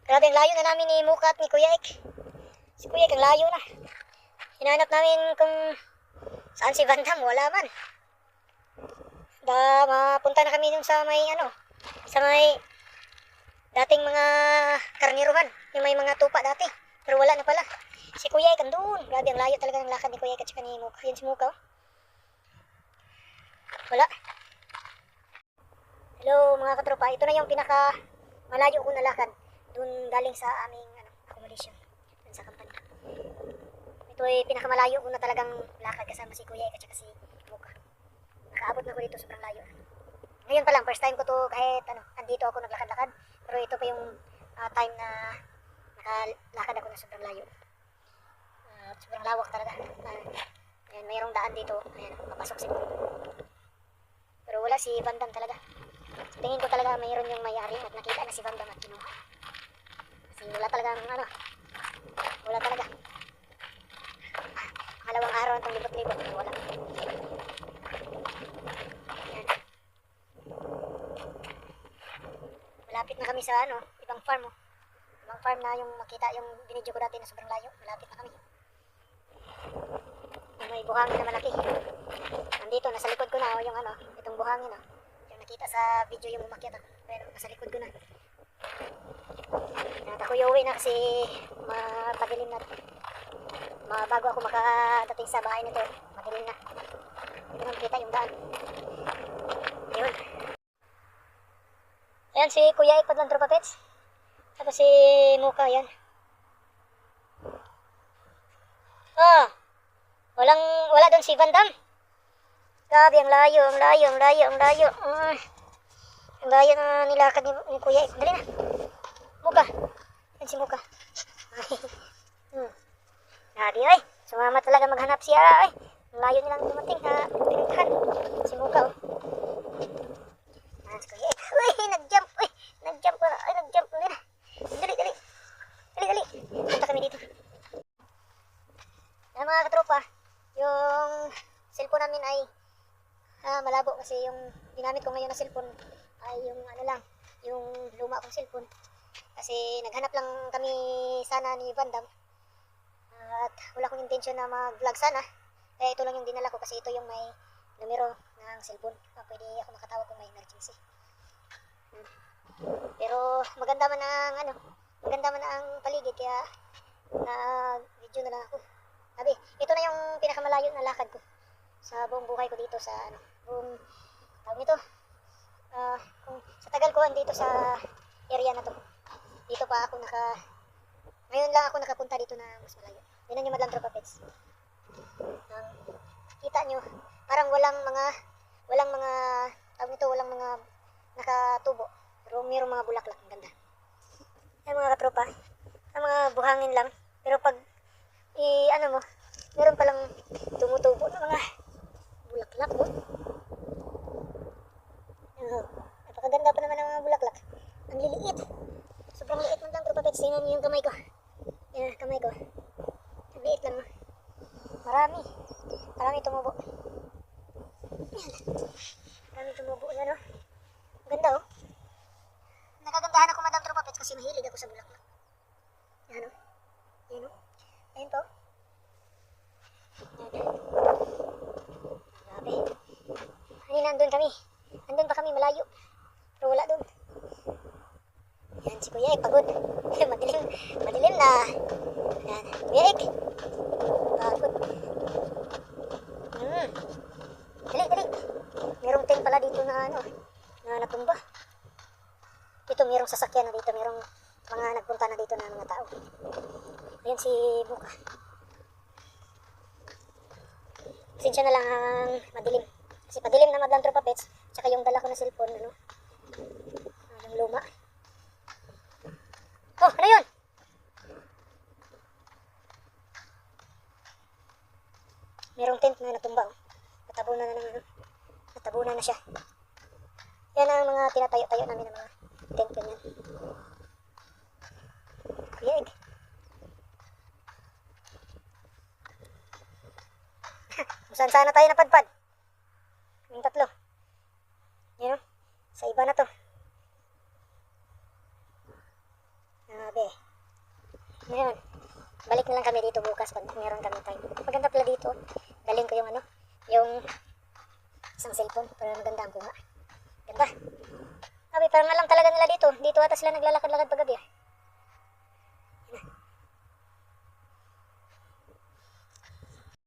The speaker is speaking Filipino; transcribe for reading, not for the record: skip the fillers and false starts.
Grabe ang layo na namin ni Muka at ni Kuya Ik. Si Kuya Ik ang layo na. Hinanap namin kung saan si Van Damme, wala man. Mapunta na kami dun sa may sa may dating mga karniruhan, yung may mga tupa dati. Pero wala na pala. Si Kuya Ik andun. Grabe ang layo talaga ng lakad ni Kuya Ik at saka ni Muka. Yan si Muka, oh. Wala. Hello mga katropa, ito na yung pinaka malayo kong nalakad. Dun galing sa aming accommodation. Dun sa company. Ito ay pinakamalayo ko na talagang lakad kasama si Kuya Ik at saka si Muka. Nakaabot na ko dito sobrang layo. Ngayon pa lang, first time ko to kahit andito ako naglakad-lakad. Pero ito pa yung time na nakalakad ako na sobrang layo. Sobrang lawak talaga. Ayan, mayroong daan dito. Ayan, papasok siguro. Pero wala si Van Damme talaga. So, tingin ko talaga mayroon yung may-ari at nakita na si Van Damme at kinuha. Kasi wala talaga wala talaga. Pangalawang araw itong libot-libot. Wala. Ayan. Malapit na kami sa ibang farm. Ibang farm na yung makita yung binidyo ko dati na sobrang layo. Malapit na kami. May buhangin na malaki. Nandito, nasa likod ko na yung itong buhangin. Yung nakita sa video yung umakyat ako. Pero nasa likod ko na. At ako uuwi na kasi mapadilim na. Bago ako makadating sa bahay nito, madilim na. Hindi ko nakita yung daan. Ayun. Ayan si Kuya Ik Padlang Tropa Pets. Tapos si Muka, yan. Wala doon si Van Damme. Grabe, ang layo. Ang layo na nilakad ni Kuya Ik. Dali na. Muka. Yan si Muka. Grabe, ay. Sumama talaga maghanap siya, ay. Ang layo nilang dumating na pinuntahan. Si Muka, oh. Yan si Kuya Ik. Uy, nag-jump. Uy, nag-jump. Ay, nag-jump. Dali. Punta kami dito. Yan mga katropa. Yung cellphone namin ay malabo kasi yung ginamit ko ngayon na cellphone ay yung yung luma kong cellphone. Kasi naghanap lang kami sana ni Van Damme. At wala akong intensyon na mag-vlog sana. Kaya ito lang yung dinala ko kasi ito yung may numero ng cellphone. Pwede ako makatawag kung may emergency. Pero maganda man ang paligid kaya video na lang ako. Sabi, ito na yung pinakamalayo na lakad ko sa buong buhay ko dito sa buong tawag nito. Kung sa tagal ko dito sa area na to. Dito pa ako ngayon lang ako nakapunta dito na mas malayo. Yan ang yung Madlang Tropa Pets. Kita nyo, parang walang mga tawag nito, walang mga nakatubo. Pero mayroong mga bulaklak, ang ganda. Yan mga katropa, ang mga buhangin lang. Pero pag meron palang tumutubo na mga bulaklak. Napakaganda pa naman ng mga bulaklak. Ang liliit. Sobrang liit man lang, Tropa Pets. Tingnan niyo yung kamay ko. Yan, kamay ko. Ang liit lang. Marami tumubo. Yan. Marami tumubo. Yan, oh. Ang ganda, oh. Nagagandahan ako, Madam Tropa Pets, kasi mahilig ako sa bulaklak. Yan, oh. Yan, oh. Ayun po. Grabe. Kanina andun pa kami malayo. Pero wala dun. Yan si Kuya Ik, pagod. Madilim na. Yan, Kuya Ik. Pagod. Dali. Merong tent pala dito na na natumba. Dito merong sasakyan na dito, merong mga nagpunta na dito na mga tao. Ayan si Muka. Pasensya na lang ang madilim. Kasi padilim na Madlang Tropa Pets. Tsaka yung dala ko na cellphone, yung luma. Oh, ano yun? Merong tent na natumba. Natabunan na siya. Yan ang mga tinatayo-tayo namin ng mga tent ganyan. Kuya Ik. Saan sana tayo napadpad? Yung tatlo. Yan o. Sa iba na to. Grabe. Ngayon, balik na lang kami dito bukas pag meron kami time. Maganda pala dito. Dalhin ko yung ano, yung isang cellphone para maganda ang kuha. Ganda. Sabi, parang alam talaga nila dito. Dito ata sila naglalakad-lakad paggabi.